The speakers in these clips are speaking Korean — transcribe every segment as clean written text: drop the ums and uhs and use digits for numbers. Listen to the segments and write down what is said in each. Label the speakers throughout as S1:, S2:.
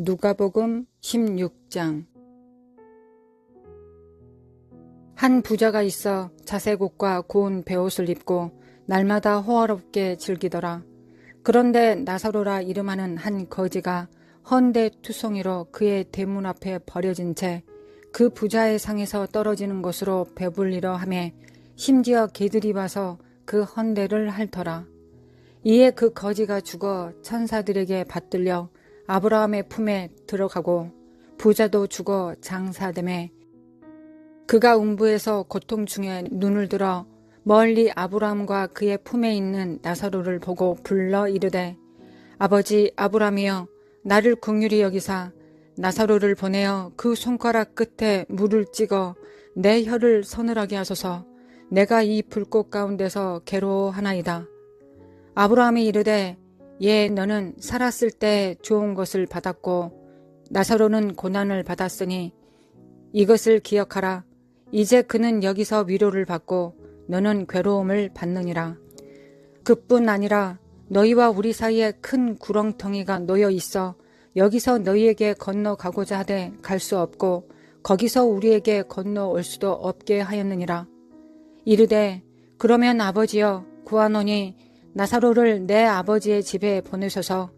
S1: 누가복음 16장. 한 부자가 있어 자색 옷과 고운 베옷을 입고 날마다 호화롭게 즐기더라. 그런데 나사로라 이름하는 한 거지가 헌데 투성이로 그의 대문 앞에 버려진 채 그 부자의 상에서 떨어지는 것으로 배불리려 하매 심지어 개들이 와서 그 헌데를 핥더라. 이에 그 거지가 죽어 천사들에게 받들려 아브라함의 품에 들어가고 부자도 죽어 장사되매 그가 음부에서 고통 중에 눈을 들어 멀리 아브라함과 그의 품에 있는 나사로를 보고 불러 이르되 아버지 아브라함이여 나를 긍휼히 여기사 나사로를 보내어 그 손가락 끝에 물을 찍어 내 혀를 서늘하게 하소서. 내가 이 불꽃 가운데서 괴로워하나이다. 아브라함이 이르되 예 너는 살았을 때 좋은 것을 받았고 나사로는 고난을 받았으니 이것을 기억하라. 이제 그는 여기서 위로를 받고 너는 괴로움을 받느니라. 그뿐 아니라 너희와 우리 사이에 큰 구렁텅이가 놓여 있어 여기서 너희에게 건너가고자 하되 갈 수 없고 거기서 우리에게 건너올 수도 없게 하였느니라. 이르되 그러면 아버지여 구하노니 나사로를 내 아버지의 집에 보내소서.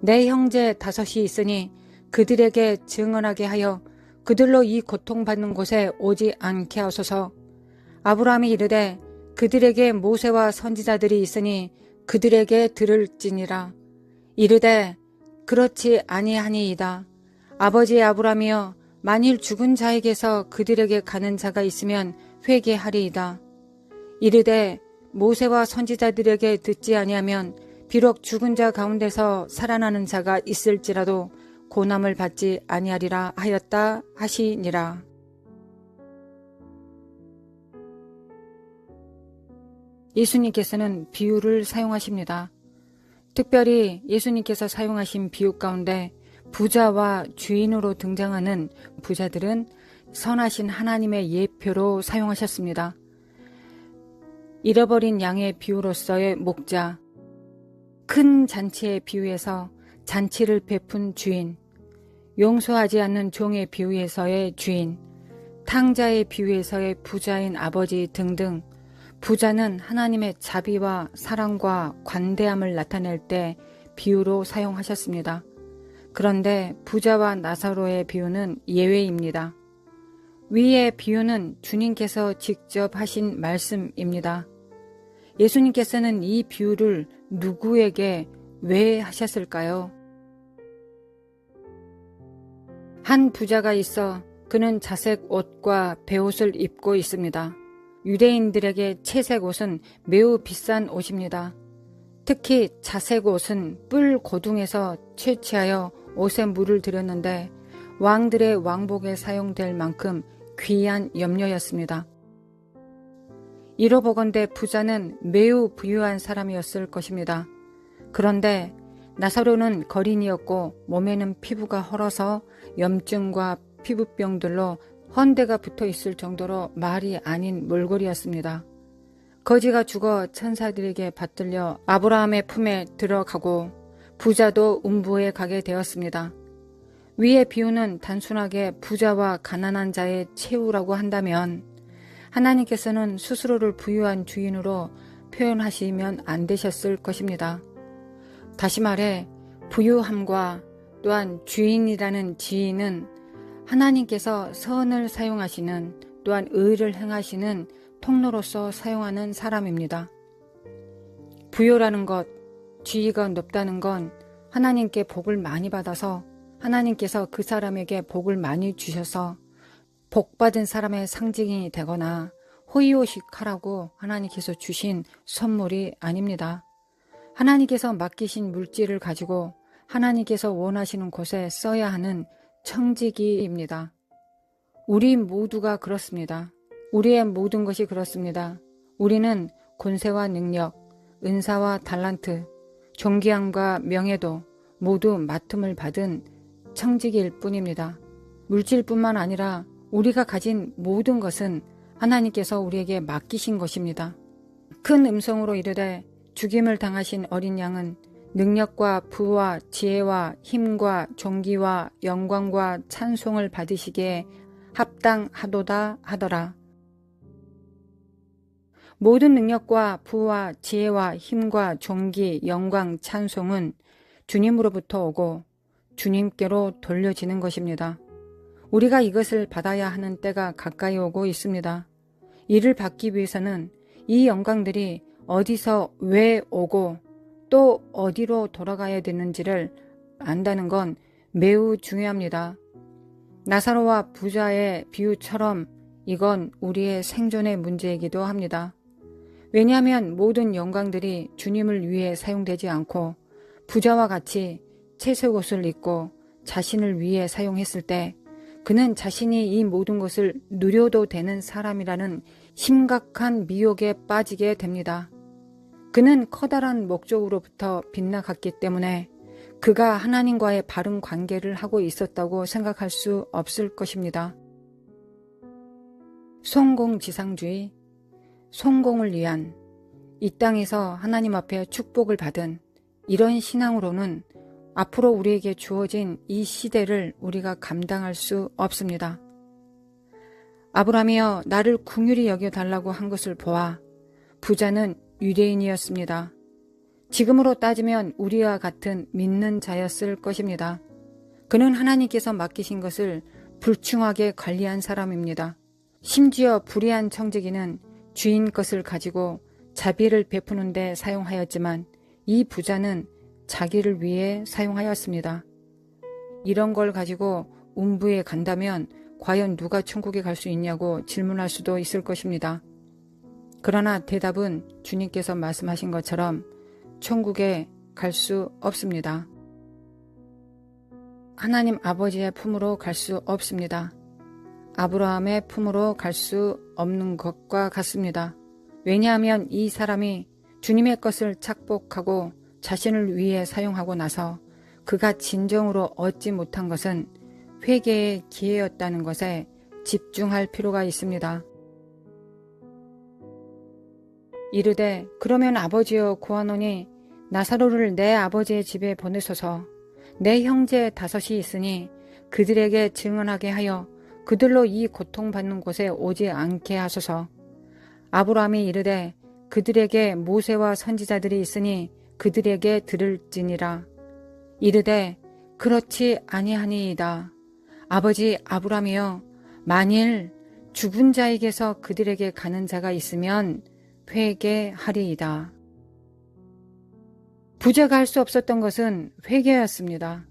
S1: 내 형제 5이 있으니 그들에게 증언하게 하여 그들로 이 고통받는 곳에 오지 않게 하소서. 아브라함이 이르되 그들에게 모세와 선지자들이 있으니 그들에게 들을지니라. 이르되 그렇지 아니하니이다. 아버지 아브라함이여 만일 죽은 자에게서 그들에게 가는 자가 있으면 회개하리이다. 이르되 모세와 선지자들에게 듣지 아니하면 비록 죽은 자 가운데서 살아나는 자가 있을지라도 고난을 받지 아니하리라 하였다 하시니라. 예수님께서는 비유를 사용하십니다. 특별히 예수님께서 사용하신 비유 가운데 부자와 주인으로 등장하는 부자들은 선하신 하나님의 예표로 사용하셨습니다. 잃어버린 양의 비유로서의 목자, 큰 잔치의 비유에서 잔치를 베푼 주인, 용서하지 않는 종의 비유에서의 주인, 탕자의 비유에서의 부자인 아버지 등등 부자는 하나님의 자비와 사랑과 관대함을 나타낼 때 비유로 사용하셨습니다. 그런데 부자와 나사로의 비유는 예외입니다. 위의 비유는 주님께서 직접 하신 말씀입니다. 예수님께서는 이 비유를 누구에게 왜 하셨을까요? 한 부자가 있어 그는 자색 옷과 베옷을 입고 있습니다. 유대인들에게 채색 옷은 매우 비싼 옷입니다. 특히 자색 옷은 뿔 고둥에서 채취하여 옷에 물을 들였는데 왕들의 왕복에 사용될 만큼 귀한 염료였습니다. 이로 보건대 부자는 매우 부유한 사람이었을 것입니다. 그런데 나사로는 거린이었고 몸에는 피부가 헐어서 염증과 피부병들로 헌데가 붙어 있을 정도로 말이 아닌 몰골이었습니다. 거지가 죽어 천사들에게 받들려 아브라함의 품에 들어가고 부자도 음부에 가게 되었습니다. 위의 비유는 단순하게 부자와 가난한 자의 최후라고 한다면 하나님께서는 스스로를 부유한 주인으로 표현하시면 안 되셨을 것입니다. 다시 말해 부유함과 또한 주인이라는 지위는 하나님께서 선을 사용하시는 또한 의를 행하시는 통로로서 사용하는 사람입니다. 부유라는 것, 지위가 높다는 건 하나님께 복을 많이 받아서 하나님께서 그 사람에게 복을 많이 주셔서 복받은 사람의 상징이 되거나 호의호식하라고 하나님께서 주신 선물이 아닙니다. 하나님께서 맡기신 물질을 가지고 하나님께서 원하시는 곳에 써야 하는 청지기입니다. 우리 모두가 그렇습니다. 우리의 모든 것이 그렇습니다. 우리는 권세와 능력, 은사와 달란트, 존귀함과 명예도 모두 맡음을 받은 청지기일 뿐입니다. 물질뿐만 아니라 우리가 가진 모든 것은 하나님께서 우리에게 맡기신 것입니다. 큰 음성으로 이르되 죽임을 당하신 어린 양은 능력과 부와 지혜와 힘과 존귀와 영광과 찬송을 받으시기에 합당하도다 하더라. 모든 능력과 부와 지혜와 힘과 존귀, 영광, 찬송은 주님으로부터 오고 주님께로 돌려지는 것입니다. 우리가 이것을 받아야 하는 때가 가까이 오고 있습니다. 이를 받기 위해서는 이 영광들이 어디서 왜 오고 또 어디로 돌아가야 되는지를 안다는 건 매우 중요합니다. 나사로와 부자의 비유처럼 이건 우리의 생존의 문제이기도 합니다. 왜냐하면 모든 영광들이 주님을 위해 사용되지 않고 부자와 같이 채색 옷을 입고 자신을 위해 사용했을 때 그는 자신이 이 모든 것을 누려도 되는 사람이라는 심각한 미혹에 빠지게 됩니다. 그는 커다란 목적으로부터 빗나갔기 때문에 그가 하나님과의 바른 관계를 하고 있었다고 생각할 수 없을 것입니다. 성공지상주의, 성공을 위한 이 땅에서 하나님 앞에 축복을 받은 이런 신앙으로는 앞으로 우리에게 주어진 이 시대를 우리가 감당할 수 없습니다. 아브라함이여 나를 긍휼히 여겨달라고 한 것을 보아 부자는 유대인이었습니다. 지금으로 따지면 우리와 같은 믿는 자였을 것입니다. 그는 하나님께서 맡기신 것을 불충하게 관리한 사람입니다. 심지어 불의한 청지기는 주인 것을 가지고 자비를 베푸는 데 사용하였지만 이 부자는 자기를 위해 사용하였습니다. 이런 걸 가지고 음부에 간다면 과연 누가 천국에 갈 수 있냐고 질문할 수도 있을 것입니다. 그러나 대답은 주님께서 말씀하신 것처럼 천국에 갈 수 없습니다. 하나님 아버지의 품으로 갈 수 없습니다. 아브라함의 품으로 갈 수 없는 것과 같습니다. 왜냐하면 이 사람이 주님의 것을 착복하고 자신을 위해 사용하고 나서 그가 진정으로 얻지 못한 것은 회개의 기회였다는 것에 집중할 필요가 있습니다. 이르되 그러면 아버지여 구하노니 나사로를 내 아버지의 집에 보내소서. 내 형제 5이 있으니 그들에게 증언하게 하여 그들로 이 고통받는 곳에 오지 않게 하소서. 아브라함이 이르되 그들에게 모세와 선지자들이 있으니 그들에게 들을지니라. 이르되 그렇지 아니하니이다. 아버지 아브라함이여 만일 죽은 자에게서 그들에게 가는 자가 있으면 회개하리이다. 부자가 할 수 없었던 것은 회개였습니다.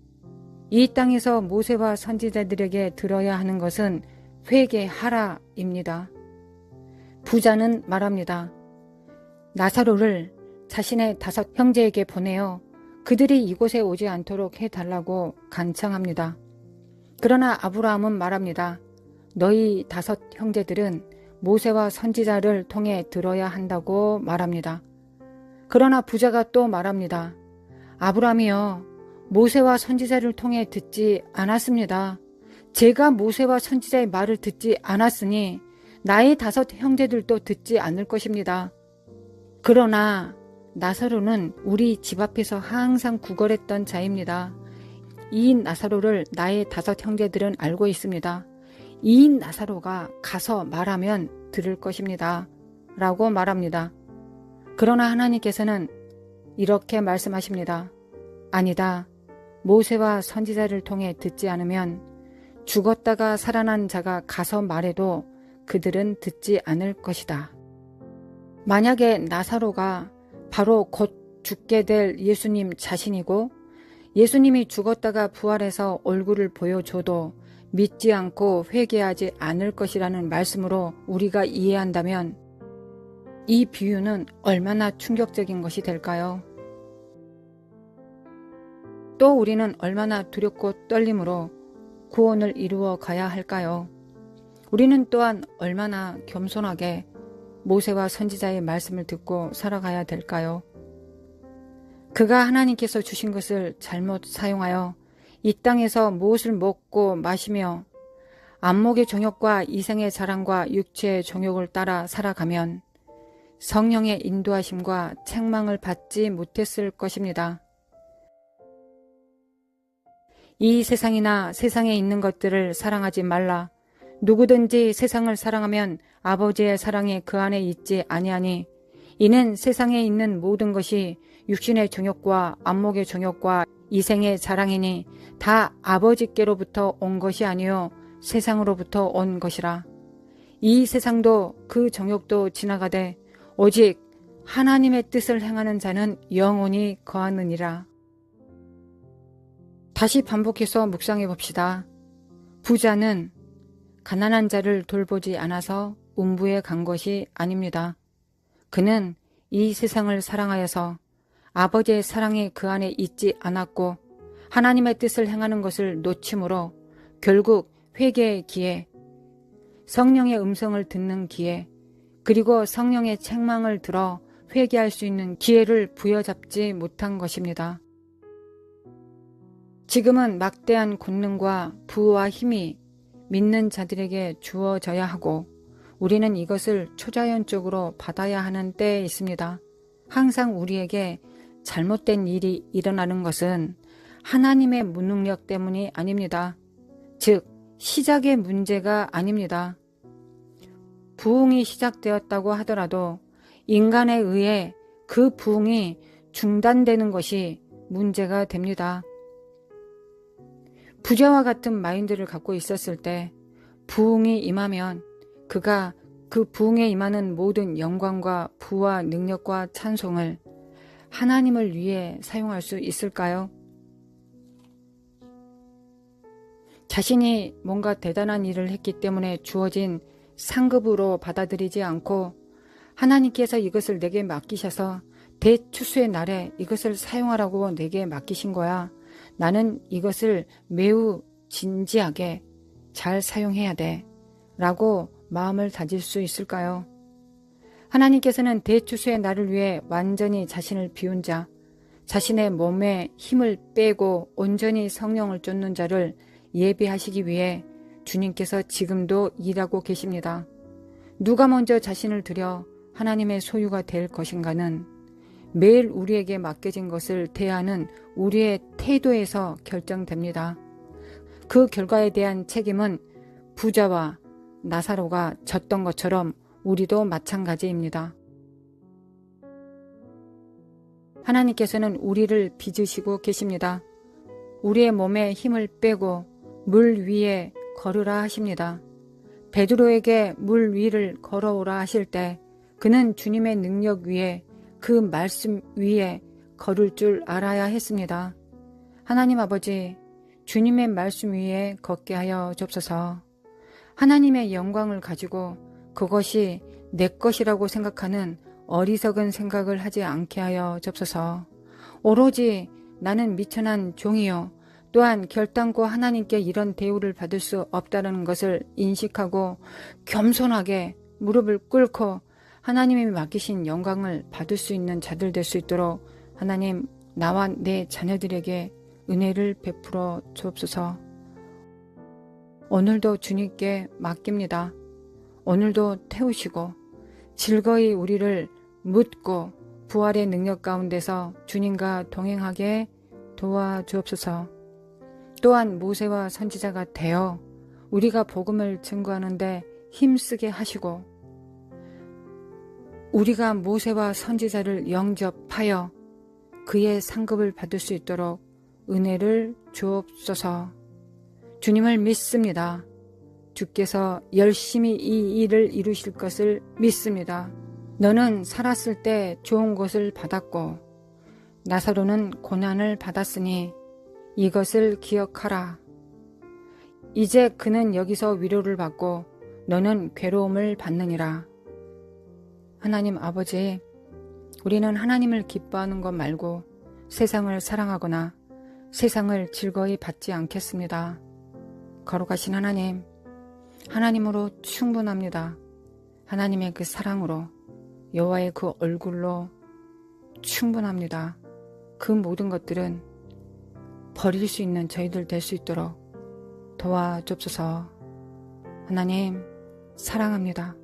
S1: 이 땅에서 모세와 선지자들에게 들어야 하는 것은 회개하라입니다. 부자는 말합니다. 나사로를 자신의 5 형제에게 보내어 그들이 이곳에 오지 않도록 해달라고 간청합니다. 그러나 아브라함은 말합니다. 너희 5 형제들은 모세와 선지자를 통해 들어야 한다고 말합니다. 그러나 부자가 또 말합니다. 아브라함이여 모세와 선지자를 통해 듣지 않았습니다. 제가 모세와 선지자의 말을 듣지 않았으니 나의 5 형제들도 듣지 않을 것입니다. 그러나 나사로는 우리 집 앞에서 항상 구걸했던 자입니다. 이 나사로를 나의 5 형제들은 알고 있습니다. 이 나사로가 가서 말하면 들을 것입니다. 라고 말합니다. 그러나 하나님께서는 이렇게 말씀하십니다. 아니다. 모세와 선지자를 통해 듣지 않으면 죽었다가 살아난 자가 가서 말해도 그들은 듣지 않을 것이다. 만약에 나사로가 바로 곧 죽게 될 예수님 자신이고 예수님이 죽었다가 부활해서 얼굴을 보여줘도 믿지 않고 회개하지 않을 것이라는 말씀으로 우리가 이해한다면 이 비유는 얼마나 충격적인 것이 될까요? 또 우리는 얼마나 두렵고 떨림으로 구원을 이루어 가야 할까요? 우리는 또한 얼마나 겸손하게 모세와 선지자의 말씀을 듣고 살아가야 될까요? 그가 하나님께서 주신 것을 잘못 사용하여 이 땅에서 무엇을 먹고 마시며 안목의 정욕과 이생의 자랑과 육체의 정욕을 따라 살아가면 성령의 인도하심과 책망을 받지 못했을 것입니다. 이 세상이나 세상에 있는 것들을 사랑하지 말라. 누구든지 세상을 사랑하면 아버지의 사랑이 그 안에 있지 아니하니 이는 세상에 있는 모든 것이 육신의 정욕과 안목의 정욕과 이생의 자랑이니 다 아버지께로부터 온 것이 아니요 세상으로부터 온 것이라. 이 세상도 그 정욕도 지나가되 오직 하나님의 뜻을 행하는 자는 영원히 거하느니라. 다시 반복해서 묵상해 봅시다. 부자는 가난한 자를 돌보지 않아서 음부에 간 것이 아닙니다. 그는 이 세상을 사랑하여서 아버지의 사랑이 그 안에 있지 않았고 하나님의 뜻을 행하는 것을 놓침으로 결국 회개의 기회, 성령의 음성을 듣는 기회, 그리고 성령의 책망을 들어 회개할 수 있는 기회를 부여잡지 못한 것입니다. 지금은 막대한 권능과 부와 힘이 믿는 자들에게 주어져야 하고 우리는 이것을 초자연적으로 받아야 하는 때에 있습니다. 항상 우리에게 잘못된 일이 일어나는 것은 하나님의 무능력 때문이 아닙니다. 즉, 시작의 문제가 아닙니다. 부흥이 시작되었다고 하더라도 인간에 의해 그 부흥이 중단되는 것이 문제가 됩니다. 부자와 같은 마인드를 갖고 있었을 때 부흥이 임하면 그가 그 부흥에 임하는 모든 영광과 부와 능력과 찬송을 하나님을 위해 사용할 수 있을까요? 자신이 뭔가 대단한 일을 했기 때문에 주어진 상급으로 받아들이지 않고 하나님께서 이것을 내게 맡기셔서 대추수의 날에 이것을 사용하라고 내게 맡기신 거야. 나는 이것을 매우 진지하게 잘 사용해야 돼 라고 마음을 다질 수 있을까요? 하나님께서는 대추수의 날을 위해 완전히 자신을 비운 자, 자신의 몸에 힘을 빼고 온전히 성령을 쫓는 자를 예비하시기 위해 주님께서 지금도 일하고 계십니다. 누가 먼저 자신을 들여 하나님의 소유가 될 것인가는 매일 우리에게 맡겨진 것을 대하는 우리의 태도에서 결정됩니다. 그 결과에 대한 책임은 부자와 나사로가 졌던 것처럼 우리도 마찬가지입니다. 하나님께서는 우리를 빚으시고 계십니다. 우리의 몸에 힘을 빼고 물 위에 걸으라 하십니다. 베드로에게 물 위를 걸어오라 하실 때 그는 주님의 능력 위에 그 말씀 위에 걸을 줄 알아야 했습니다. 하나님 아버지, 주님의 말씀 위에 걷게 하여 주옵소서. 하나님의 영광을 가지고 그것이 내 것이라고 생각하는 어리석은 생각을 하지 않게 하여 주옵소서. 오로지 나는 미천한 종이요 또한 결단코 하나님께 이런 대우를 받을 수 없다는 것을 인식하고 겸손하게 무릎을 꿇고 하나님이 맡기신 영광을 받을 수 있는 자들 될 수 있도록 하나님, 나와 내 자녀들에게 은혜를 베풀어 주옵소서. 오늘도 주님께 맡깁니다. 오늘도 태우시고 즐거이 우리를 묻고 부활의 능력 가운데서 주님과 동행하게 도와주옵소서. 또한 모세와 선지자가 되어 우리가 복음을 증거하는데 힘쓰게 하시고 우리가 모세와 선지자를 영접하여 그의 상급을 받을 수 있도록 은혜를 주옵소서. 주님을 믿습니다. 주께서 열심히 이 일을 이루실 것을 믿습니다. 너는 살았을 때 좋은 것을 받았고 나사로는 고난을 받았으니 이것을 기억하라. 이제 그는 여기서 위로를 받고 너는 괴로움을 받느니라. 하나님 아버지, 우리는 하나님을 기뻐하는 것 말고 세상을 사랑하거나 세상을 즐거이 받지 않겠습니다. 거룩하신 하나님, 하나님으로 충분합니다. 하나님의 그 사랑으로, 여호와의 그 얼굴로 충분합니다. 그 모든 것들은 버릴 수 있는 저희들 될 수 있도록 도와주옵소서. 하나님, 사랑합니다.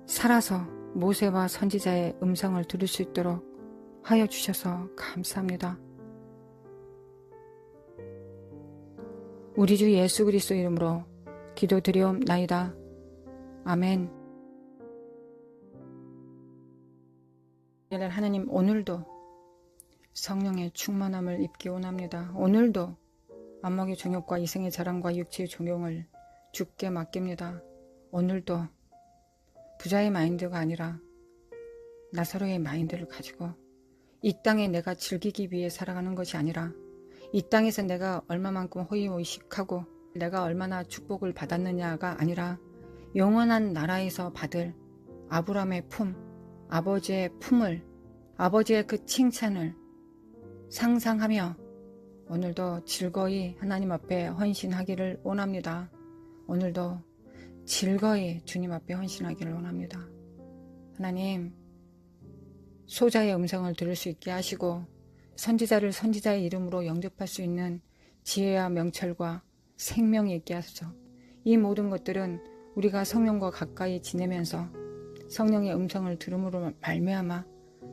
S1: 살아서 모세와 선지자의 음성을 들을 수 있도록 하여 주셔서 감사합니다. 우리 주 예수 그리스도 이름으로 기도드리옵나이다. 아멘. 하나님, 오늘도 성령의 충만함을 입기 원합니다. 오늘도 안목의 정욕과 이생의 자랑과 육체의 종용을 주께 맡깁니다. 오늘도 부자의 마인드가 아니라 나사로의 마인드를 가지고 이 땅에 내가 즐기기 위해 살아가는 것이 아니라 이 땅에서 내가 얼마만큼 호의호식하고 내가 얼마나 축복을 받았느냐가 아니라 영원한 나라에서 받을 아브라함의 품, 아버지의 품을, 아버지의 그 칭찬을 상상하며 오늘도 즐거이 하나님 앞에 헌신하기를 원합니다. 오늘도 즐거이 주님 앞에 헌신하기를 원합니다. 하나님, 소자의 음성을 들을 수 있게 하시고 선지자를 선지자의 이름으로 영접할 수 있는 지혜와 명철과 생명이 있게 하소서. 이 모든 것들은 우리가 성령과 가까이 지내면서 성령의 음성을 들음으로 말미암아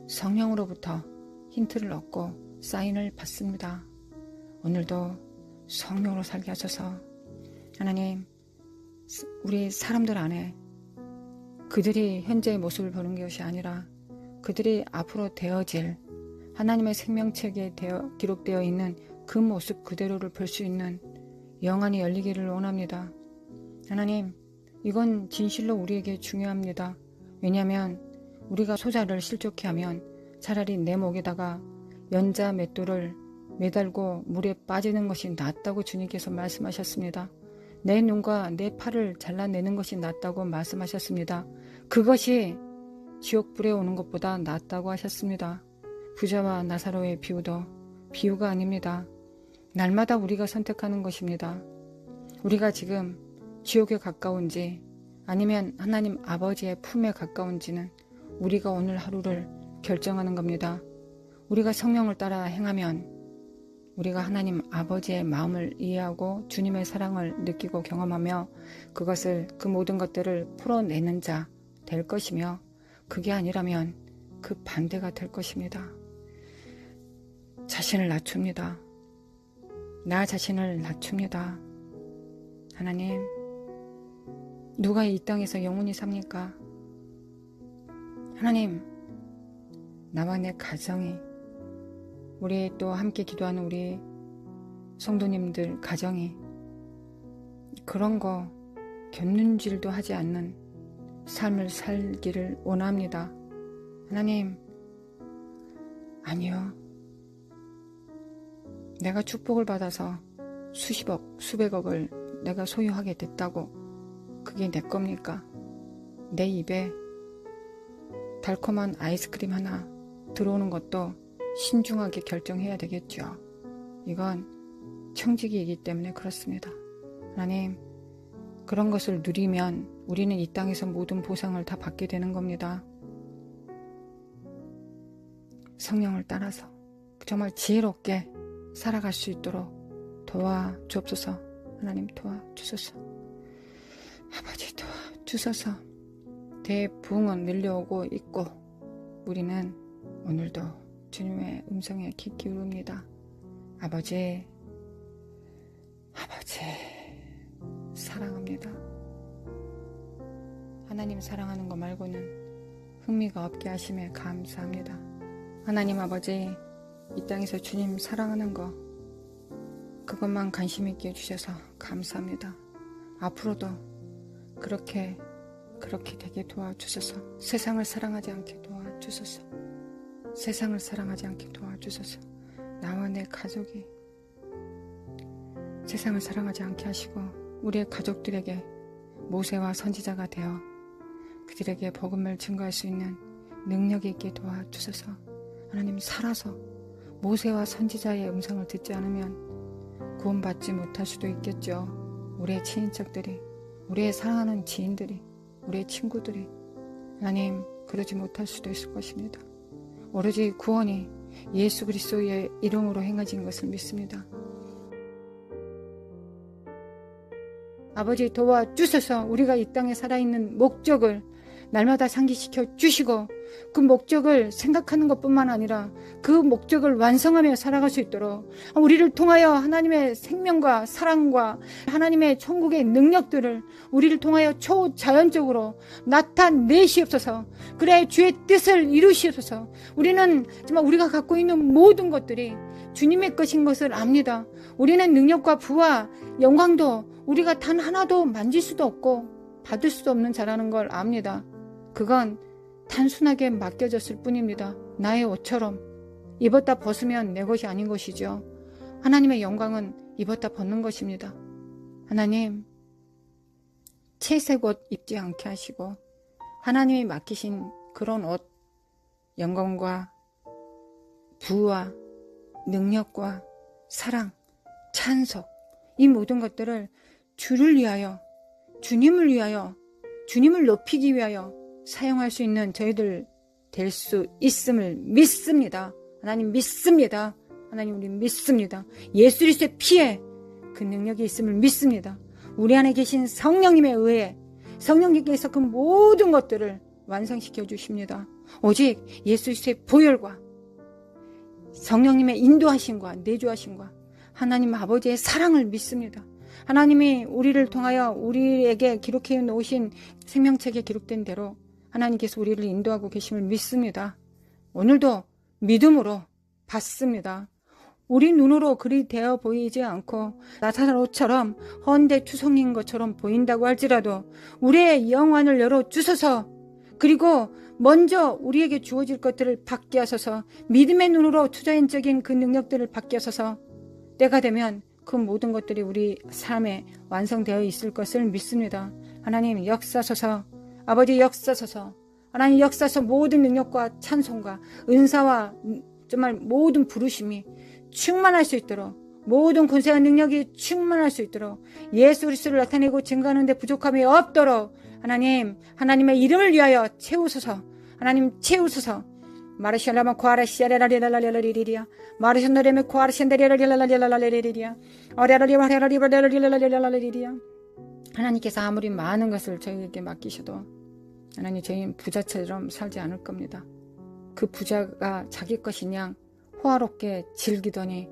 S1: 성령으로부터 힌트를 얻고 사인을 받습니다. 오늘도 성령으로 살게 하소서. 하나님, 우리 사람들 안에 그들이 현재의 모습을 보는 것이 아니라 그들이 앞으로 되어질 하나님의 생명책에 기록되어 있는 그 모습 그대로를 볼 수 있는 영안이 열리기를 원합니다. 하나님, 이건 진실로 우리에게 중요합니다. 왜냐하면 우리가 소자를 실족해 하면 차라리 내 목에다가 연자 맷돌을 매달고 물에 빠지는 것이 낫다고 주님께서 말씀하셨습니다. 내 눈과 내 팔을 잘라내는 것이 낫다고 말씀하셨습니다. 그것이 지옥불에 오는 것보다 낫다고 하셨습니다. 부자와 나사로의 비유도 비유가 아닙니다. 날마다 우리가 선택하는 것입니다. 우리가 지금 지옥에 가까운지 아니면 하나님 아버지의 품에 가까운지는 우리가 오늘 하루를 결정하는 겁니다. 우리가 성령을 따라 행하면 우리가 하나님 아버지의 마음을 이해하고 주님의 사랑을 느끼고 경험하며 그것을 그 모든 것들을 풀어내는 자 될 것이며 그게 아니라면 그 반대가 될 것입니다. 자신을 낮춥니다. 나 자신을 낮춥니다. 하나님, 누가 이 땅에서 영원히 삽니까? 하나님, 나와 내 가정이, 우리 또 함께 기도하는 우리 성도님들 가정이 그런 거 견눈질도 하지 않는 삶을 살기를 원합니다. 하나님, 아니요. 내가 축복을 받아서 수십억, 수백억을 내가 소유하게 됐다고 그게 내 겁니까? 내 입에 달콤한 아이스크림 하나 들어오는 것도 신중하게 결정해야 되겠죠. 이건 청지기이기 때문에 그렇습니다. 하나님, 그런 것을 누리면 우리는 이 땅에서 모든 보상을 다 받게 되는 겁니다. 성령을 따라서 정말 지혜롭게 살아갈 수 있도록 도와주옵소서. 하나님, 도와주소서. 아버지, 도와주소서. 대부흥은 밀려오고 있고 우리는 오늘도 주님의 음성에 귀 기울입니다. 아버지 사랑합니다. 하나님 사랑하는 거 말고는 흥미가 없게 하심에 감사합니다. 하나님 아버지, 이 땅에서 주님 사랑하는 거 그것만 관심 있게 해주셔서 감사합니다. 앞으로도 그렇게 되게 도와주소서. 세상을 사랑하지 않게 도와주소서. 세상을 사랑하지 않게 도와주소서. 나와 내 가족이 세상을 사랑하지 않게 하시고 우리의 가족들에게 모세와 선지자가 되어 그들에게 복음을 증거할 수 있는 능력이 있게 도와주소서. 하나님, 살아서 모세와 선지자의 음성을 듣지 않으면 구원받지 못할 수도 있겠죠. 우리의 친인척들이, 우리의 사랑하는 지인들이, 우리의 친구들이 하나님 그러지 못할 수도 있을 것입니다. 오로지 구원이 예수 그리스도의 이름으로 행해진 것을 믿습니다. 아버지, 도와주셔서 우리가 이 땅에 살아있는 목적을 날마다 상기시켜 주시고 그 목적을 생각하는 것뿐만 아니라 그 목적을 완성하며 살아갈 수 있도록 우리를 통하여 하나님의 생명과 사랑과 하나님의 천국의 능력들을 우리를 통하여 초자연적으로 나타내시옵소서. 그래 주의 뜻을 이루시옵소서. 우리는 정말 우리가 갖고 있는 모든 것들이 주님의 것인 것을 압니다. 우리는 능력과 부와 영광도 우리가 단 하나도 만질 수도 없고 받을 수도 없는 자라는 걸 압니다. 그건 단순하게 맡겨졌을 뿐입니다. 나의 옷처럼 입었다 벗으면 내 것이 아닌 것이죠. 하나님의 영광은 입었다 벗는 것입니다. 하나님, 채색 옷 입지 않게 하시고 하나님이 맡기신 그런 옷, 영광과 부와 능력과 사랑, 찬송, 이 모든 것들을 주를 위하여, 주님을 위하여, 주님을 높이기 위하여 사용할 수 있는 저희들 될 수 있음을 믿습니다. 하나님 믿습니다. 하나님 우리 믿습니다. 예수 그리스도의 피에 그 능력이 있음을 믿습니다. 우리 안에 계신 성령님에 의해 성령님께서 그 모든 것들을 완성시켜 주십니다. 오직 예수 그리스도의 보혈과 성령님의 인도하심과 내주하심과 하나님 아버지의 사랑을 믿습니다. 하나님이 우리를 통하여 우리에게 기록해 놓으신 생명책에 기록된 대로 하나님께서 우리를 인도하고 계심을 믿습니다. 오늘도 믿음으로 받습니다. 우리 눈으로 그리 되어 보이지 않고 나사로처럼 헌데 투성인 것처럼 보인다고 할지라도 우리의 영안을 열어 주소서. 그리고 먼저 우리에게 주어질 것들을 받게 하소서. 믿음의 눈으로 투자인적인 그 능력들을 받게 하소서. 때가 되면 그 모든 것들이 우리 삶에 완성되어 있을 것을 믿습니다. 하나님 역사소서. 아버지 역사소서. 하나님 역사소서. 모든 능력과 찬송과 은사와 정말 모든 부르심이 충만할 수 있도록, 모든 권세와 능력이 충만할 수 있도록 예수 그리스도를 나타내고 증거하는 데 부족함이 없도록 하나님의 이름을 위하여 채우소서. 하나님 채우소서. 마르샬라마 코아라시아레라리라라리라리리리아 마르션노레메 코아라시안데리라리라리라리라리리리아 어레라리바레라리바레라리라리라리리리아. 하나님께서 아무리 많은 것을 저희에게 맡기셔도 하나님 저희 부자처럼 살지 않을 겁니다. 그 부자가 자기 것인 양 호화롭게 즐기더니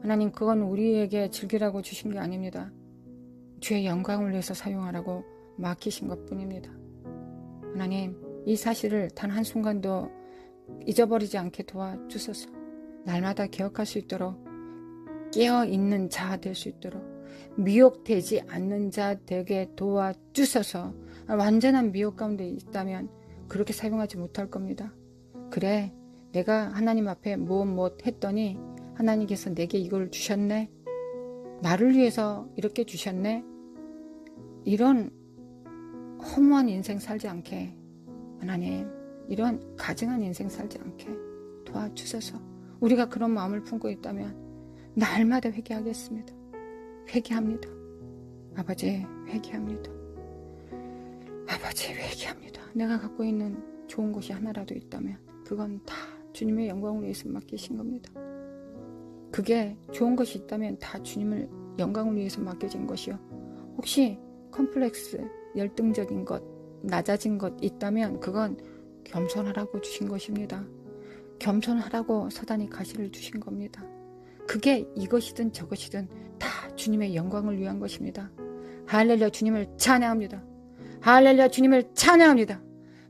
S1: 하나님 그건 우리에게 즐기라고 주신 게 아닙니다. 주의 영광을 위해서 사용하라고 맡기신 것뿐입니다. 하나님 이 사실을 단 한순간도 잊어버리지 않게 도와주소서. 날마다 기억할 수 있도록 깨어있는 자 될 수 있도록 미혹되지 않는 자 되게 도와주소서. 완전한 미혹 가운데 있다면 그렇게 사용하지 못할 겁니다. 그래 내가 하나님 앞에 못 했더니 하나님께서 내게 이걸 주셨네. 나를 위해서 이렇게 주셨네. 이런 허무한 인생 살지 않게 하나님 이런 가증한 인생 살지 않게 도와주셔서 우리가 그런 마음을 품고 있다면 날마다 회개하겠습니다. 회개합니다. 아버지 회개합니다. 아버지 회개합니다. 내가 갖고 있는 좋은 것이 하나라도 있다면 그건 다 주님의 영광을 위해서 맡기신 겁니다. 그게 좋은 것이 있다면 다 주님을 영광을 위해서 맡겨진 것이요. 혹시 컴플렉스, 열등적인 것, 낮아진 것 있다면 그건 겸손하라고 주신 것입니다. 겸손하라고 사단이 가시를 주신 겁니다. 그게 이것이든 저것이든 다 주님의 영광을 위한 것입니다. 할렐루야 주님을 찬양합니다. 할렐루야 주님을 찬양합니다.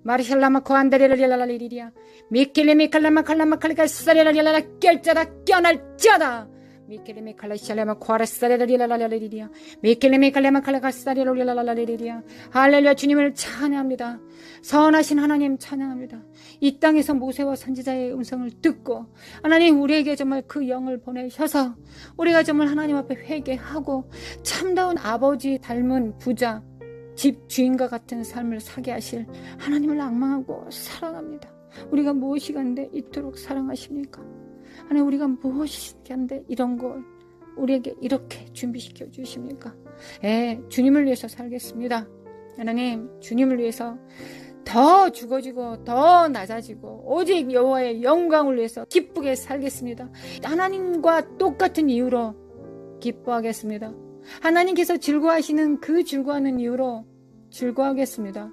S1: 마르샬라마 코안다리라리라리리리아 미켈레미칼라마 칼라마 칼리가 사리라리라라 깰자다 껴날자다 미켈레미칼라샬라마 코아라사리라리라리리리아 미켈레미칼라마 칼라가 사리라리라리리리아. 할렐루야 주님을 찬양합니다. 선하신 하나님 찬양합니다. 이 땅에서 모세와 선지자의 음성을 듣고 하나님 우리에게 정말 그 영을 보내셔서 우리가 정말 하나님 앞에 회개하고 참다운 아버지 닮은 부자 집 주인과 같은 삶을 사게 하실 하나님을 앙망하고 사랑합니다. 우리가 무엇이 간데 이토록 사랑하십니까? 하나님 우리가 무엇이 간데 이런 걸 우리에게 이렇게 준비시켜 주십니까? 주님을 위해서 살겠습니다. 하나님 주님을 위해서 더 죽어지고 더 낮아지고 오직 여호와의 영광을 위해서 기쁘게 살겠습니다. 하나님과 똑같은 이유로 기뻐하겠습니다. 하나님께서 즐거워하시는 그 즐거워하는 이유로 즐거워하겠습니다.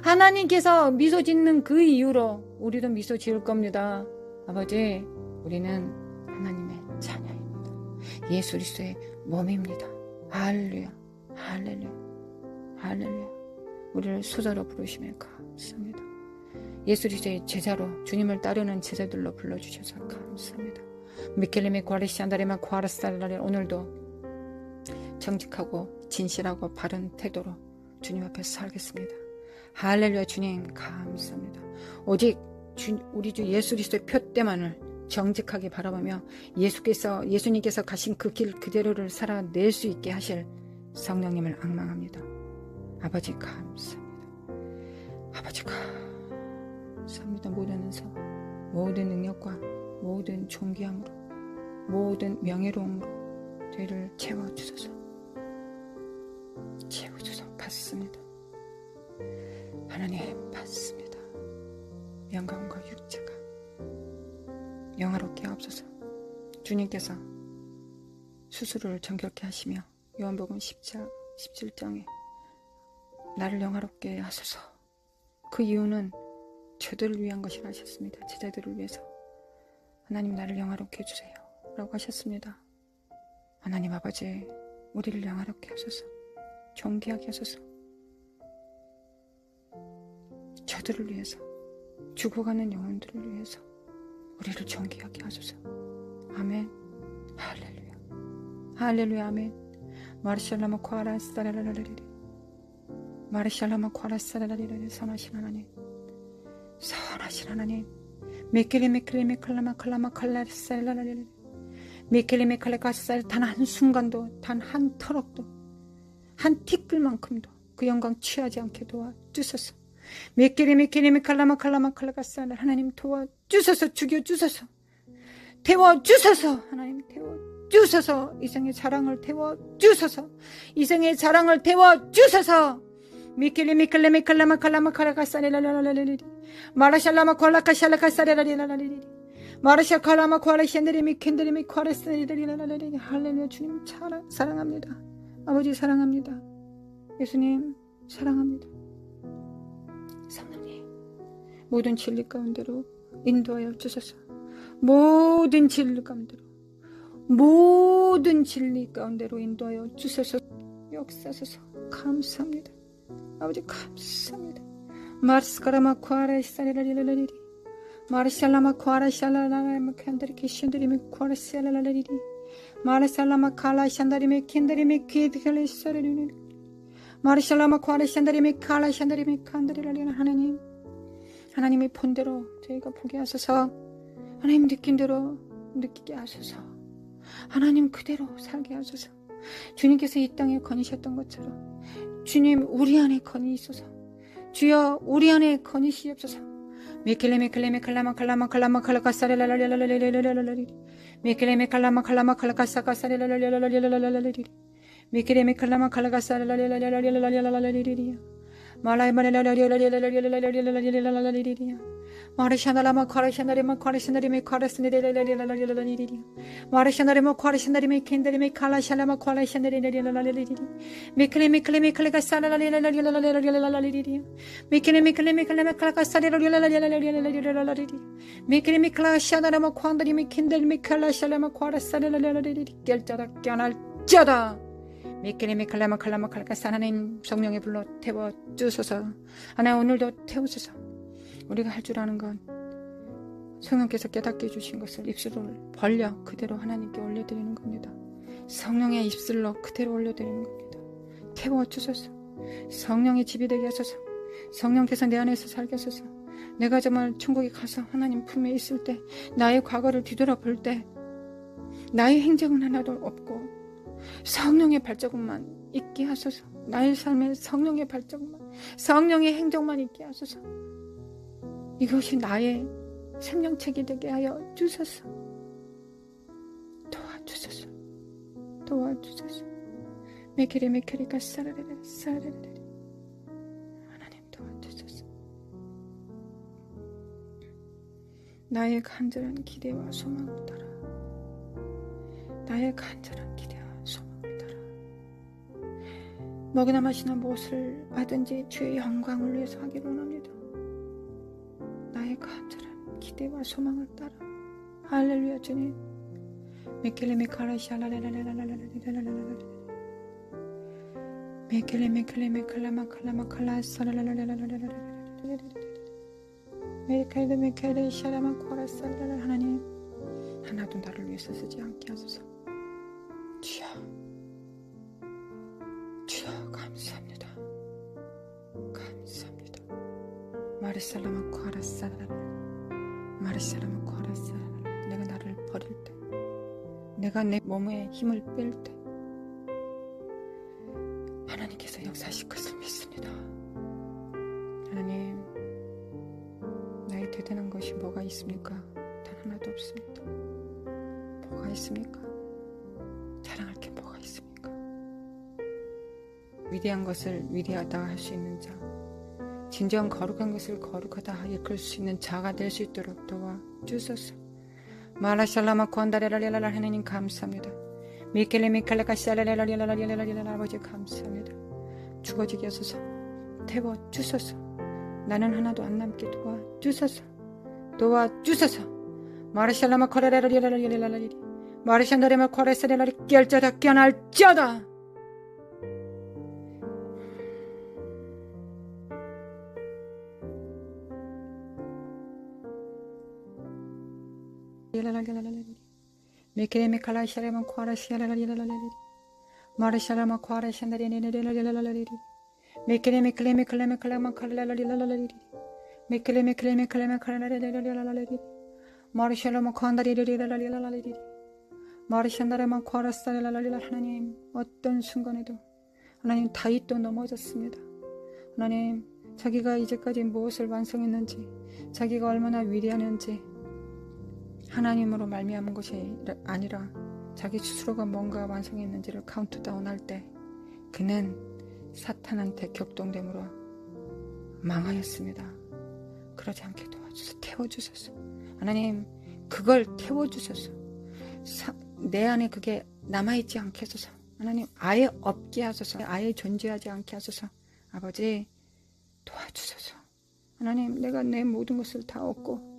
S1: 하나님께서 미소 짓는 그 이유로 우리도 미소 지을 겁니다. 아버지, 우리는 하나님의 자녀입니다. 예수 그리스도의 몸입니다. 할렐루야, 할렐루야, 할렐루야. 우리를 수저로 부르시며 감사합니다. 예수 그리스도의 제자로, 주님을 따르는 제자들로 불러주셔서 감사합니다. 미켈레메 과레시안다레마 과라스달라레, 오늘도 정직하고 진실하고 바른 태도로 주님 앞에 살겠습니다. 할렐루야. 주님 감사합니다. 오직 우리 주 예수 그리스도의 표대만을 정직하게 바라보며 예수님께서 가신 그 길 그대로를 살아낼 수 있게 하실 성령님을 앙망합니다. 아버지 감사합니다. 아버지 감사합니다. 모든 은사, 모든 능력과 모든 존귀함으로, 모든 명예로움으로 저희를 채워주소서. 받습니다. 하나님 받습니다. 영광과 육체가 영화롭게 하옵소서. 주님께서 스스로를 정결케 하시며 요한복음 17장에 나를 영화롭게 하소서. 그 이유는 저들을 위한 것이라 하셨습니다. 제자들을 위해서. 하나님 나를 영화롭게 해주세요 라고 하셨습니다. 하나님 아버지, 우리를 영화롭게 하소서. 존귀하게 하소서. 저들을 위해서, 죽어가는 영혼들을 위해서 우리를 존귀하게 하소서. 아멘. 할렐루야, 할렐루야. 아멘. 마르샬라마 콰라스타라라라리리, 마르샬라마 콰라스타라라리리. 선하신 하나님, 선하신 하나님. 메켈레메클라마 칼라마 칼라스타라라리리, 메켈레메칼레가스타. 단 한순간도, 단 한 터럭도, 한 티끌만큼도 그 영광 취하지 않게 도와주소서. 메켈레메칼라마 칼라가스타. 하나님 도와주소서. 죽여주소서. 태워주소서. 하나님 태워주소서. 이생의 자랑을 태워주소서. 이생의 자랑을 태워주소서. 메켈레메칼라마 칼라가스타레라라라리리, 마라샬라마 콜라카샬라카사레라리라라리리, 마라샤칼라마 콜라시안데리미 켄데리미 콜라스레라리라라리리. 할렐루야. 주님 사랑합니다. 아버지 사랑합니다. 예수님 사랑합니다. 성령님, 모든 진리 가운데로 인도하여 주소서. 모든 진리 가운데로, 모든 진리 가운데로 인도하여 주소서. 역사소서. 감사합니다. 아버지 감사합니다. 마르스카라마 콰라시사레라리라리리, 마르샬라마 콰라샬라라마 캔데리키 신데리미 콰라시알라라리리, 마르샬라마 칼라샨다리미 킨데리미 키드칼리사레리리, 마르샬라마 콰라샨다리미 칼라샨다리미 칸데리라리라. 하나님, 하나님의 본대로 저희가 보게 하소서. 하나님 느낀 대로 느끼게 하소서. 하나님 그대로 살게 하소서. 주님께서 이 땅에 거니셨던 것처럼 주님 우리 안에 거니소서. 주여 우리 안에 거니시옵소서. 메켈레메칼라마 칼라마 칼라가사레라라라라라라라라라라라리, 메켈레메칼라마 칼라가사가사레라라라라라라라라라리, 메켈레메칼라마 칼라가사레라라라라라라라라라리리리야, 말라이마레라라라라라라라라라라라라리리리야, 마르샤나라마 콰라샤나리마 콰라샤나리메 콰라스네레라라라라라라라리리리야, 마르샤나리마 콰라샤나리메 켄데리메 칼라샬라마 콰라샤네레라라라라리리, 메켈레메칼레메칼라가사레라라라라라라라라리리리야, 메켈레메칼레메칼라마 칼라가사레라라라라라라라라리리, 메켈레메칼라샤나라마 콴다리메 켄데리메 칼라샬라마 콰라사레라라라리리. 깰자다 깨어날자다. 메켈레메칼라마 칼라마 칼라가사. 하나님 성령의 불로 태워주소서. 하나님 오늘도 태우소서. 우리가 할 줄 아는 건 성령께서 깨닫게 해주신 것을 입술을 벌려 그대로 하나님께 올려드리는 겁니다. 성령의 입술로 그대로 올려드리는 겁니다. 태워주소서. 성령의 집이 되게 하소서. 성령께서 내 안에서 살게 하소서. 내가 정말 천국에 가서 하나님 품에 있을 때, 나의 과거를 뒤돌아볼 때 나의 행적은 하나도 없고 성령의 발자국만 있게 하소서. 나의 삶에 성령의 발자국만, 성령의 행적만 있게 하소서. 이것이 나의 생명책이 되게 하여 주소서. 도와주소서. 도와주소서. 메케리가 사라레레. 하나님 도와주소서. 나의 간절한 기대와 소망을 따라, 나의 간절한 기대와 소망을 따라 먹이나 마시나 무엇을 하든지 주의 영광을 위해서 하기를 원합니다. 나의 간절한 기대와 소망을 따라. 할렐루야 주님. 하나님, 하나도 나를 위해서 쓰지 않게 하소서. 주여, 주여 감사합니다. 감사합니다. 마르샬라마코 하라사라라, 마르샬라마코 하라사라라. 내가 나를 버릴 때, 내가 내 몸에 힘을 뺄 때 하나님께서 역사하실 것을 믿습니다. 하나님, 나의 대단한 것이 뭐가 있습니까? 단 하나도 없습니다. 뭐가 있습니까? 자랑할 게 뭐가 있습니까? 위대한 것을 위대하다 할 수 있는 자, 진정 거룩한 것을 거룩하다 이끌 수 있는 자가 될 수 있도록 도와주소서. 마라샬라마 콘다레라리라라. 하나님 감사합니다. 미켈레 미칼레카시아레라리라리라리라리라. 아버지 감사합니다. 죽어지게 하소서. 태워주소서. 나는 하나도 안 남게 도와주소서. 도와주소서. 마라샬라마 코레라리라리라리라리. 마르샨다레마 코레스레라리. 깨알자다 깨어날자다. 메케레메 칼라샤레마 코라시아라리라리라리. 마르샬라마 코라샨다레네레라리라리라리. 메케레메 클레메 클레메 클레마 칼라라리라리라리. 메케레메 클레메 클레메 칼라라리라리라리. 마르샬라마 콘다리라리라리라리. 마르샨다레마 코라사라리라리. 하나님, 어떤 순간에도 하나님 다윗도 넘어졌습니다. 하나님, 자기가 이제까지 무엇을 완성했는지, 자기가 얼마나 위대하는지 하나님으로 말미암은 것이 아니라 자기 스스로가 뭔가 완성했는지를 카운트다운할 때 그는 사탄한테 격동됨으로 망하였습니다. 그러지 않게 도와주소서. 태워주소서. 하나님, 그걸 태워주소서. 내 안에 그게 남아있지 않게 하소서. 하나님, 아예 없게 하소서. 아예 존재하지 않게 하소서. 아버지, 도와주소서. 하나님, 내가 내 모든 것을 다 얻고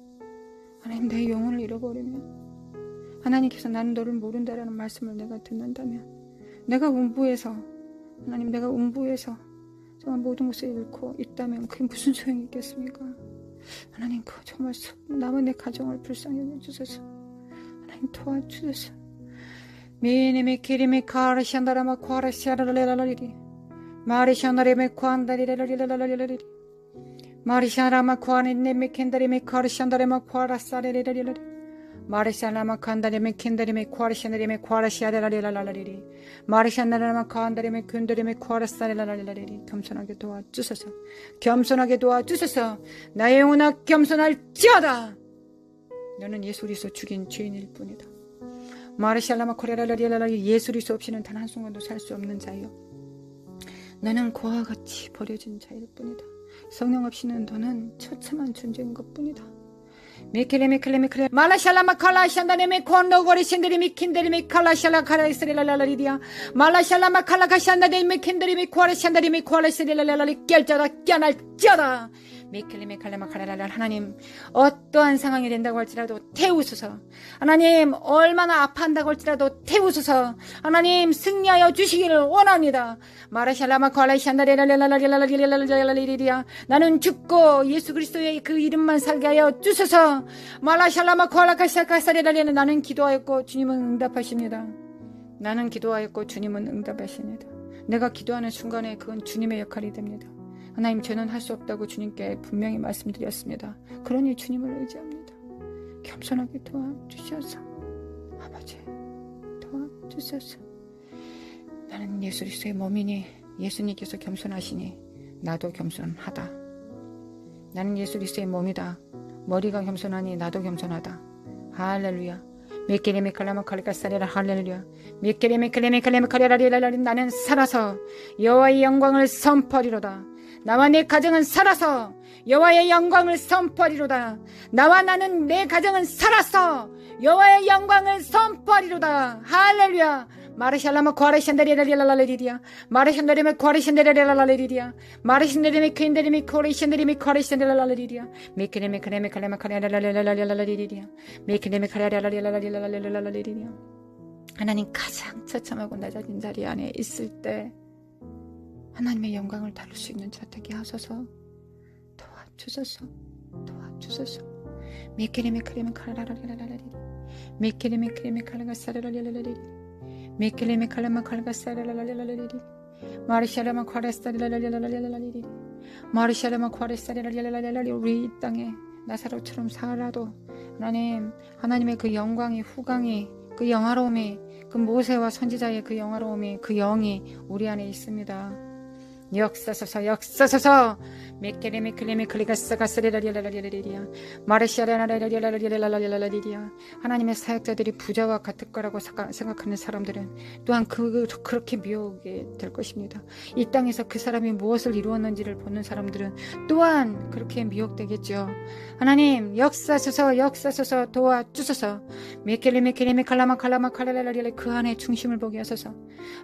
S1: 하나님, 내 영혼을 잃어버리면 하나님께서 나는 너를 모른다라는 말씀을 내가 듣는다면 내가 음부에서 하나님, 내가 음부에서 정말 모든 것을 잃고 있다면 그게 무슨 소용이 있겠습니까? 하나님, 그 정말 남은 내 가정을 불쌍히 여겨주소서. 하나님, 도와주소서. 미니메 키리메 카르샨다라마 코아라시아라라라리리. 마리샨다레메 코안다리라라리라라리라리. 마리샤라마 코아네메 켄다레메 카르샨다레마 코아라사레레라리라리. 마리샤라마 칸다레메 켄다레메 코아라샨다레메 코아라시아라라리라라리리. 마리샤나라마 칸다레메 켄다레메 코아라사레라라리라리. 겸손하게 도와주소서. 겸손하게 도와주소서. 나의 영혼아 겸손할지어다. 너는 예수 그리스도 죽인 죄인일 뿐이다. 마르샬라마 코레라라리라라리. 예수 그리스도 없이는 단 한순간도 살 수 없는 자여, 너는 고와 같이 버려진 자일 뿐이다. 성령 없이는 너는 처참한 존재인 것뿐이다. 메켈레메켈레메켈레 말라샬라마 칼라샨다네메 콘도고리 신데리미 킨데리미 칼라샬라 카라이스레라라리디아 말라샬라마 칼라카샨다네메 킨데리미 코아라샨다리미 코아라시레라라리. 깰자다 깨날자다. 메켈레메칼레마 카라라라. 하나님, 어떠한 상황이 된다고 할지라도 태우소서. 하나님, 얼마나 아파한다고 할지라도 태우소서. 하나님, 승리하여 주시기를 원합니다. 마라샬라마 콜라샨다레라라라라라라라라라라리리아. 나는 죽고 예수 그리스도의 그 이름만 살게 하여 주소서. 마라샬라마 콜라카샤카사레라리는. 나는 기도하였고 주님은 응답하십니다. 나는 기도하였고 주님은 응답하십니다. 내가 기도하는 순간에 그건 주님의 역할이 됩니다. 하나님, 저는 할 수 없다고 주님께 분명히 말씀드렸습니다. 그러니 주님을 의지합니다. 겸손하게 도와주셔서 아버지, 도와주셔서. 나는 예수 그리스도의 몸이니 예수님께서 겸손하시니 나도 겸손하다. 나는 예수 그리스도의 몸이다. 머리가 겸손하니 나도 겸손하다. 할렐루야. 메케레메칼라마칼리카사레라. 할렐루야. 메케레메칼레메칼레메칼레라리라리. 나는 살아서 여호와의 영광을 선포하리로다. 나와 내 가정은 살아서 여호와의 영광을 선포하리로다. 나와 나는 내 가정은 살았어. 여호와의 영광을 선포하리로다. 할렐루야. 마르샬라마 과레샨데리라리라라리리야. 마르샨데리메 과레샨데리라라리리야. 마르샨데리메 퀸데리메 코레샨데리메 과레샨데리라라리리야. 메케레메 카레메 카레마 카레라라라라라라리리야. 메케레메 카레라라라라라라리리야. 하나님 가장 처참하고 낮아진 자리 안에 있을 때 하나님의 영광을 다룰 수 있는 자 되게 하소서. 도와주소서. 도와주소서. 메케레메 카레메 카레라라라라리리. 메케레메 카레메 카레가 사라라라라리리. 메켈레메 칼라마 칼가사라라라라라리리. 마르샤라마 과레스타라라라라라리리. 마르샤라마 과레스타라라라라라리. 우리 이 땅에 나사로처럼 살아도 하나님의 그 영광이 후광이 그 영화로움이 그 모세와 선지자의 그 영화로움이 그 영이 우리 안에 있습니다. 역사소서 역사소서. 메케레메 클레메 클리가사가스레라리라라리라리리야. 마르샤라라라라라라라라리리야. 하나님의 사역자들이 부자와 같을 거라고 생각하는 사람들은 또한 그렇게 미혹이 될 것입니다. 이 땅에서 그 사람이 무엇을 이루었는지를 보는 사람들은 또한 그렇게 미혹되겠죠. 하나님 역사소서 역사소서 도와주소서. 메케레메 클레메 칼라마 칼라마 칼라라라리라. 그 안에 중심을 보게 하소서.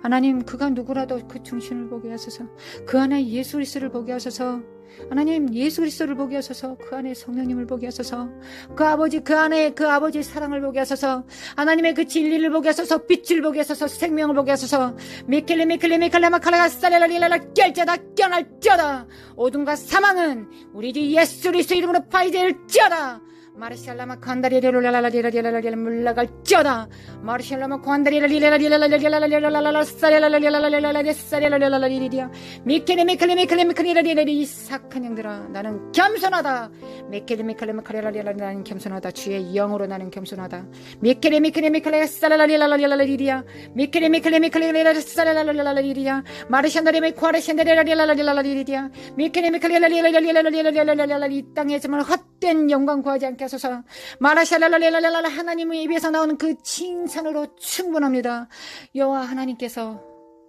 S1: 하나님 그가 누구라도 그 중심을 보게 하소서. 그 안에 예수 그리스도를 보게 하소서. 하나님 예수 그리스도를 보게 하소서. 그 안에 성령님을 보게 하소서. 그 아버지 그 안에 그 아버지의 사랑을 보게 하소서. 하나님의 그 진리를 보게 하소서. 빛을 보게 하소서. 생명을 보게 하소서. 메켈레메켈레메 칼라마 칼라가 살레라리라라. 깰자다 껴날지어다. 어둠과 사망은 우리 주 예수 그리스도 이름으로 파이될지어다. 마르샬라마 관다리라라라라라라라라라. 물러갈지어다. 마르샬라마 관다리라라라라라라라라라라라. 사레라라라라라라라라라라라라라라라라리리야. 미케레메클레메클레메클레라리라리. 이 착한 영들아 나는 겸손하다. 메케레메클레메클레라리라라. 나는 겸손하다. 주의 영으로 나는 겸손하다. 미케레메클레메클레 사라라리라라라라리리야. 미케레메클레메클레라라. 사라라라라라리리야. 마르샨다레메 과레샨다레라리라라라라리리야. 미케레메클레라리라라라라라라라라라라. 이 땅에 정말 헛된 영광 구하지 않게 하소서. 마라샬랄랄랄랄랄. 하나님의 입에서 나오는 그 칭찬으로 충분합니다. 여호와 하나님께서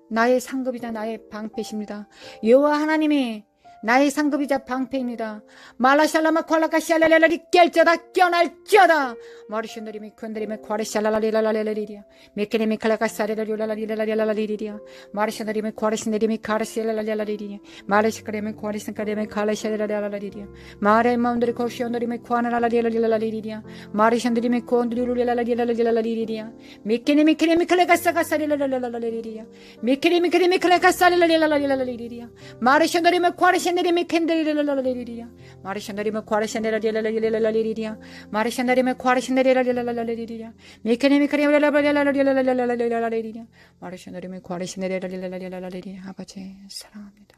S1: 나의 상급이자 나의 방패십니다. 여호와 하나님이 나의 상급이자 방패입니다. 말라샬라마 콜라카샬랄랄랄리. 깰져다 껴날지어다. 마르슌드리미 콘드리미 과레샬랄랄랄랄랄리리야. 메케레미 칼라카사레랄랄랄랄랄랄리리야. 마르슌드리미 과레신드리미 카르샬랄랄랄리리야. 마르시카레미 과레신카레미 칼라샬랄랄랄리리야. 마레마운드리 코시온드리미 과나랄랄랄랄리리야. 마르슌드리미 콘드리룰랄랄랄랄랄리리야. 메케레미 크레미 칼라카사가사랄랄랄랄리리야. 메케레미 크레미 칼라카사랄랄랄랄리리야. 마르슌드리미 과레신 마르샤나리메 캔데리라라라리리야. 마르샤나리메 과르샤나라리라라리라라리리야. 마르샤나리메 과르샤나리라라라라리리야. 메케네메 카리라라라라라라라라라리리야. 마르샤나리메 과르샤나리라라라라리리야. 아버지 사랑합니다.